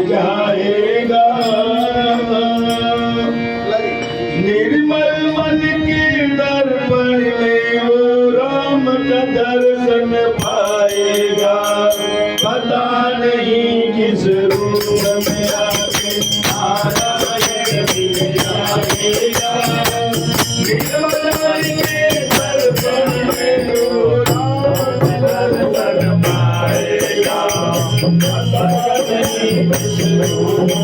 जाएगा निर्मल मन के दर्पण में वो राम का दर्शन पाएगा। पता नहीं किस रूप में आके नारायण मिल जाएगा। निर्मल मन के दर्पण में वो राम का दर्शन पाएगा। पता नहीं किस रूप